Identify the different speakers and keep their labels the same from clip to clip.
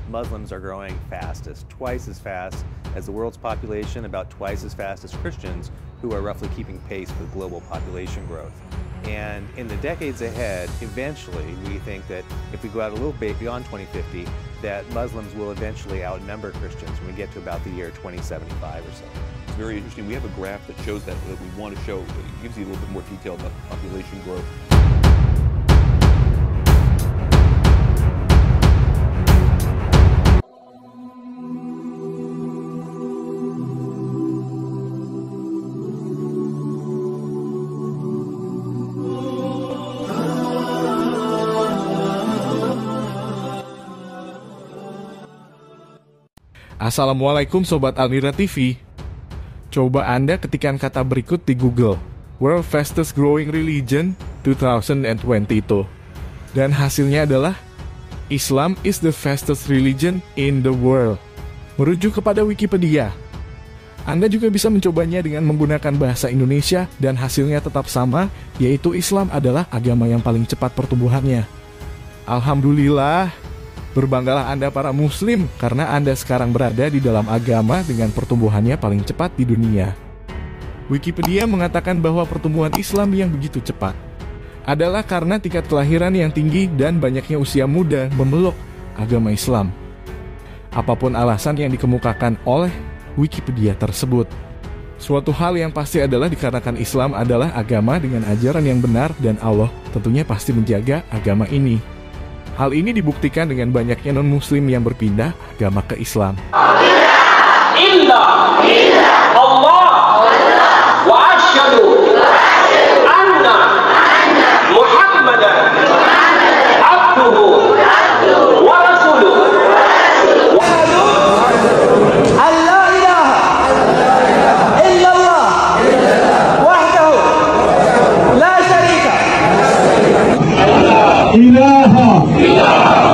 Speaker 1: Muslims are growing fastest, twice as fast as the world's population, about twice as fast as Christians, who are roughly keeping pace with global population growth. And in the decades ahead, eventually, we think that if we go out a little bit beyond 2050, that Muslims will eventually outnumber Christians when we get to about the year 2075 or so.
Speaker 2: It's very interesting. We have a graph that shows that we want to show. It gives you a little bit more detail about the population growth.
Speaker 3: Assalamualaikum Sobat Almira TV. Coba Anda ketikkan kata berikut di Google, World Fastest Growing Religion 2022. Dan hasilnya adalah Islam is the fastest religion in the world. Merujuk kepada Wikipedia. Anda juga bisa mencobanya dengan menggunakan bahasa Indonesia dan hasilnya tetap sama, yaitu Islam adalah agama yang paling cepat pertumbuhannya. Alhamdulillah. Berbanggalah Anda para muslim karena Anda sekarang berada di dalam agama dengan pertumbuhannya paling cepat di dunia. Wikipedia mengatakan bahwa pertumbuhan Islam yang begitu cepat adalah karena tingkat kelahiran yang tinggi dan banyaknya usia muda memeluk agama Islam. Apapun alasan yang dikemukakan oleh Wikipedia tersebut, suatu hal yang pasti adalah dikarenakan Islam adalah agama dengan ajaran yang benar dan Allah tentunya pasti menjaga agama ini. Hal ini dibuktikan dengan banyaknya non-muslim yang berpindah agama ke Islam.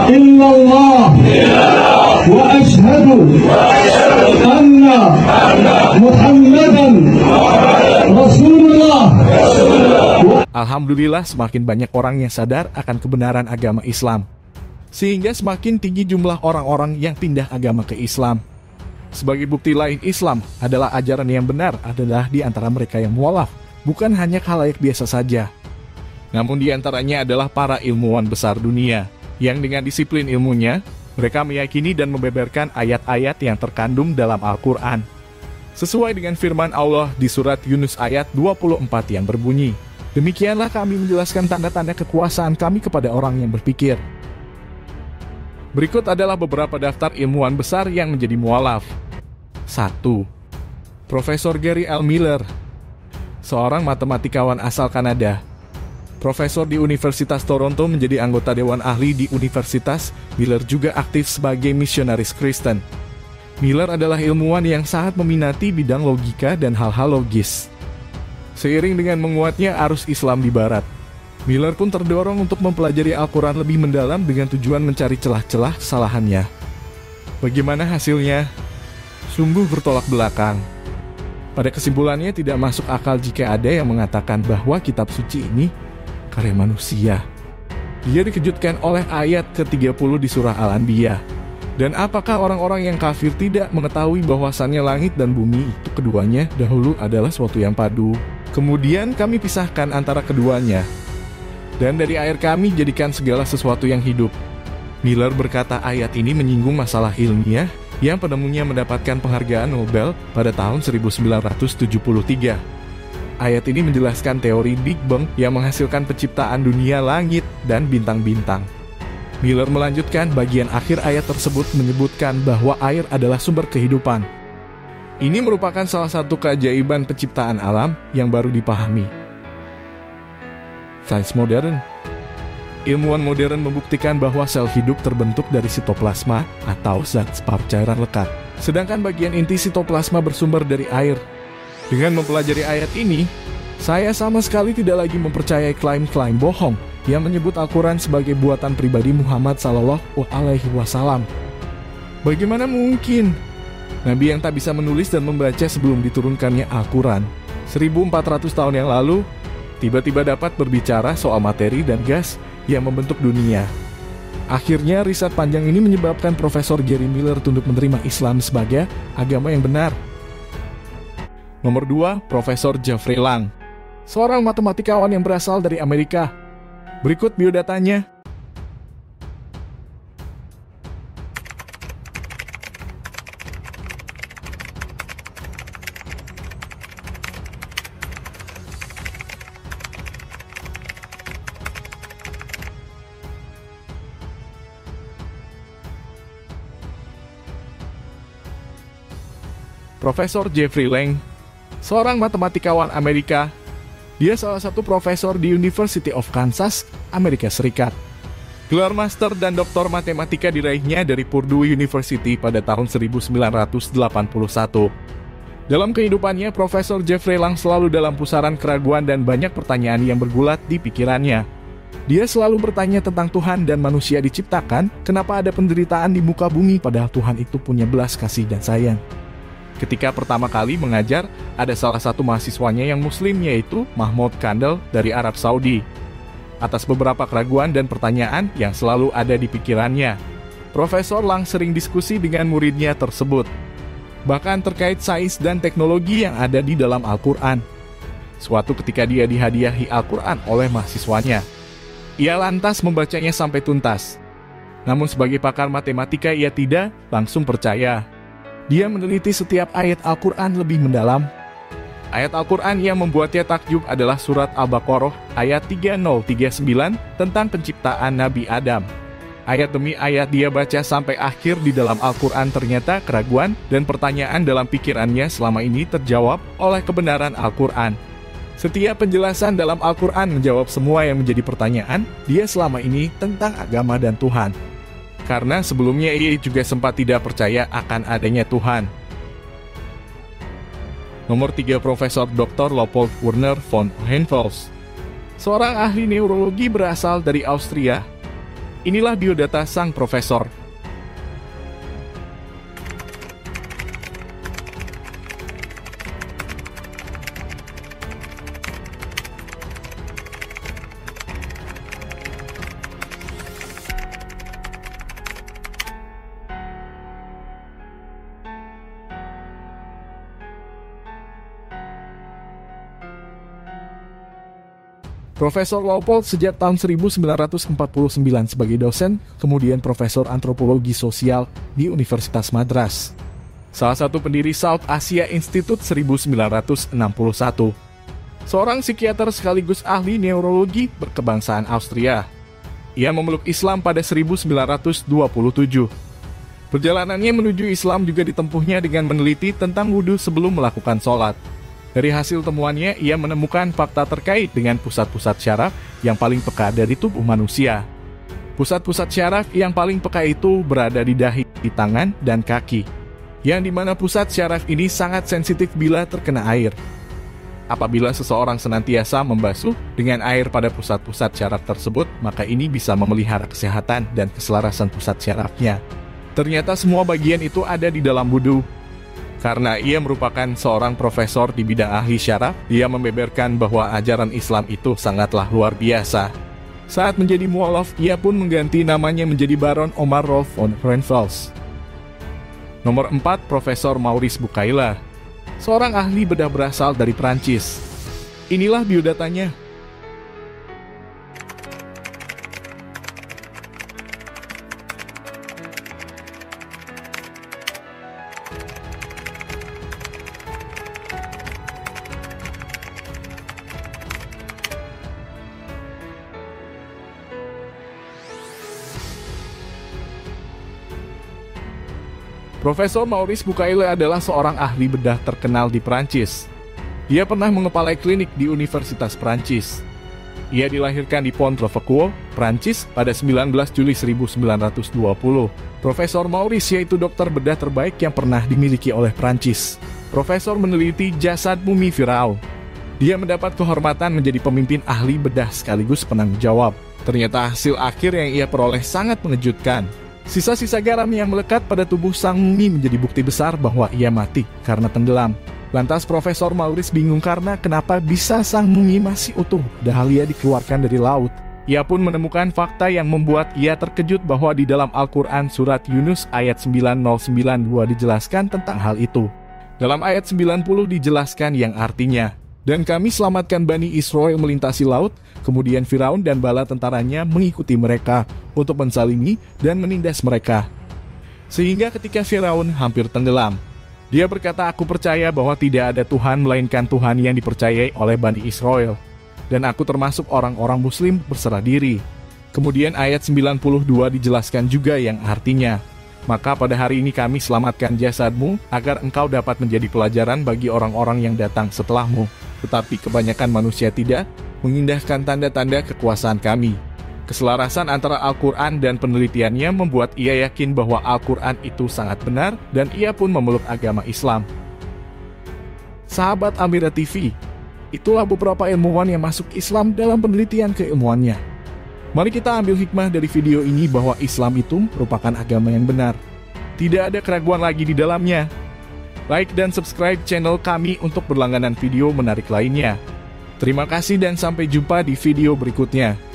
Speaker 4: Illallah wa ashhadu anna Muhammadan Rasulullah.
Speaker 3: Alhamdulillah semakin banyak orang yang sadar akan kebenaran agama Islam, sehingga semakin tinggi jumlah orang-orang yang pindah agama ke Islam. Sebagai bukti lain Islam adalah ajaran yang benar adalah di antara mereka yang mualaf, bukan hanya khalayak biasa saja. Namun di antaranya adalah para ilmuwan besar dunia, yang dengan disiplin ilmunya, mereka meyakini dan membeberkan ayat-ayat yang terkandung dalam Al-Quran. Sesuai dengan firman Allah di surat Yunus ayat 24 yang berbunyi, demikianlah kami menjelaskan tanda-tanda kekuasaan kami kepada orang yang berpikir. Berikut adalah beberapa daftar ilmuwan besar yang menjadi mualaf. 1. Profesor Gary L. Miller, seorang matematikawan asal Kanada. Profesor di Universitas Toronto, menjadi anggota Dewan Ahli di Universitas. Miller juga aktif sebagai misionaris Kristen. Miller adalah ilmuwan yang sangat meminati bidang logika dan hal-hal logis. Seiring dengan menguatnya arus Islam di Barat, Miller pun terdorong untuk mempelajari Al-Quran lebih mendalam dengan tujuan mencari celah-celah kesalahannya. Bagaimana hasilnya? Sungguh bertolak belakang. Pada kesimpulannya tidak masuk akal jika ada yang mengatakan bahwa kitab suci ini karya manusia. Dia dikejutkan oleh ayat ke-30 di surah Al-Anbiya. Dan apakah orang-orang yang kafir tidak mengetahui bahwasannya langit dan bumi itu keduanya dahulu adalah suatu yang padu. Kemudian kami pisahkan antara keduanya. Dan dari air kami jadikan segala sesuatu yang hidup. Miller berkata ayat ini menyinggung masalah ilmiah yang penemunya mendapatkan penghargaan Nobel pada tahun 1973. Ayat ini menjelaskan teori Big Bang yang menghasilkan penciptaan dunia, langit, dan bintang-bintang. Miller melanjutkan bagian akhir ayat tersebut menyebutkan bahwa air adalah sumber kehidupan. Ini merupakan salah satu keajaiban penciptaan alam yang baru dipahami. Sains modern. Ilmuwan modern membuktikan bahwa sel hidup terbentuk dari sitoplasma atau zat separuh cairan lekat. Sedangkan bagian inti sitoplasma bersumber dari air. Dengan mempelajari ayat ini, saya sama sekali tidak lagi mempercayai klaim-klaim bohong yang menyebut Al-Quran sebagai buatan pribadi Muhammad Sallallahu Alaihi Wasallam. Bagaimana mungkin Nabi yang tak bisa menulis dan membaca sebelum diturunkannya Al-Quran 1400 tahun yang lalu tiba-tiba dapat berbicara soal materi dan gas yang membentuk dunia? Akhirnya, riset panjang ini menyebabkan Profesor Jerry Miller tunduk menerima Islam sebagai agama yang benar. Nomor 2, Profesor Jeffrey Lang, seorang matematikawan yang berasal dari Amerika. Berikut biodatanya. Profesor Jeffrey Lang, seorang matematikawan Amerika. Dia salah satu profesor di University of Kansas, Amerika Serikat. Gelar master dan doktor matematika diraihnya dari Purdue University pada tahun 1981. Dalam kehidupannya, Profesor Jeffrey Lang selalu dalam pusaran keraguan dan banyak pertanyaan yang bergulat di pikirannya. Dia selalu bertanya tentang Tuhan dan manusia diciptakan, kenapa ada penderitaan di muka bumi padahal Tuhan itu punya belas kasih dan sayang. Ketika pertama kali mengajar, ada salah satu mahasiswanya yang muslim yaitu Mahmoud Kandel dari Arab Saudi. Atas beberapa keraguan dan pertanyaan yang selalu ada di pikirannya, Profesor Lang sering diskusi dengan muridnya tersebut, bahkan terkait sains dan teknologi yang ada di dalam Al-Quran. Suatu ketika dia dihadiahi Al-Quran oleh mahasiswanya. Ia lantas membacanya sampai tuntas. Namun sebagai pakar matematika ia tidak langsung percaya. Dia meneliti setiap ayat Al-Quran lebih mendalam. Ayat Al-Quran yang membuatnya takjub adalah surat Al-Baqarah ayat 3039 tentang penciptaan Nabi Adam. Ayat demi ayat dia baca sampai akhir di dalam Al-Quran, ternyata keraguan dan pertanyaan dalam pikirannya selama ini terjawab oleh kebenaran Al-Quran. Setiap penjelasan dalam Al-Quran menjawab semua yang menjadi pertanyaan dia selama ini tentang agama dan Tuhan. Karena sebelumnya ia juga sempat tidak percaya akan adanya Tuhan. Nomor 3, Profesor Dr. Leopold Werner von Helmholtz, seorang ahli neurologi berasal dari Austria. Inilah biodata sang profesor. Profesor Leopold sejak tahun 1949 sebagai dosen, kemudian profesor antropologi sosial di Universitas Madras. Salah satu pendiri South Asia Institute 1961. Seorang psikiater sekaligus ahli neurologi berkebangsaan Austria. Ia memeluk Islam pada 1927. Perjalanannya menuju Islam juga ditempuhnya dengan meneliti tentang wudhu sebelum melakukan sholat. Dari hasil temuannya, ia menemukan fakta terkait dengan pusat-pusat syaraf yang paling peka dari tubuh manusia. Pusat-pusat syaraf yang paling peka itu berada di dahi, di tangan, dan kaki, yang dimana pusat syaraf ini sangat sensitif bila terkena air. Apabila seseorang senantiasa membasuh dengan air pada pusat-pusat syaraf tersebut, maka ini bisa memelihara kesehatan dan keselarasan pusat syarafnya. Ternyata semua bagian itu ada di dalam wudhu. Karena ia merupakan seorang profesor di bidang ahli syaraf, dia membeberkan bahwa ajaran Islam itu sangatlah luar biasa. Saat menjadi mualaf, ia pun mengganti namanya menjadi Baron Omar Rolf von Helmholtz. Nomor 4, Profesor Maurice Bucaille, seorang ahli bedah berasal dari Prancis. Inilah biodatanya. Profesor Maurice Bucaille adalah seorang ahli bedah terkenal di Prancis. Dia pernah mengepalai klinik di Universitas Prancis. Ia dilahirkan di Pont-l'Évêque, Prancis pada 19 Juli 1920. Profesor Maurice yaitu dokter bedah terbaik yang pernah dimiliki oleh Prancis. Profesor meneliti jasad mumi Firaun. Dia mendapat kehormatan menjadi pemimpin ahli bedah sekaligus penanggung jawab. Ternyata hasil akhir yang ia peroleh sangat mengejutkan. Sisa-sisa garam yang melekat pada tubuh sang mumi menjadi bukti besar bahwa ia mati karena tenggelam. Lantas Profesor Maurice bingung karena kenapa bisa sang mumi masih utuh, padahal ia dikeluarkan dari laut. Ia pun menemukan fakta yang membuat ia terkejut bahwa di dalam Al-Quran surat Yunus ayat 9092 dijelaskan tentang hal itu. Dalam ayat 90 dijelaskan yang artinya, "Dan kami selamatkan Bani Israel melintasi laut, kemudian Firaun dan bala tentaranya mengikuti mereka untuk menzalimi dan menindas mereka. Sehingga ketika Firaun hampir tenggelam, dia berkata, aku percaya bahwa tidak ada Tuhan melainkan Tuhan yang dipercayai oleh Bani Israel. Dan aku termasuk orang-orang muslim berserah diri." Kemudian ayat 92 dijelaskan juga yang artinya, "Maka pada hari ini kami selamatkan jasadmu agar engkau dapat menjadi pelajaran bagi orang-orang yang datang setelahmu. Tetapi kebanyakan manusia tidak mengindahkan tanda-tanda kekuasaan kami." Keselarasan antara Al-Quran dan penelitiannya membuat ia yakin bahwa Al-Quran itu sangat benar dan ia pun memeluk agama Islam. Sahabat Amira TV, itulah beberapa ilmuwan yang masuk Islam dalam penelitian keilmuannya. Mari kita ambil hikmah dari video ini bahwa Islam itu merupakan agama yang benar. Tidak ada keraguan lagi di dalamnya. Like dan subscribe channel kami untuk berlangganan video menarik lainnya. Terima kasih dan sampai jumpa di video berikutnya.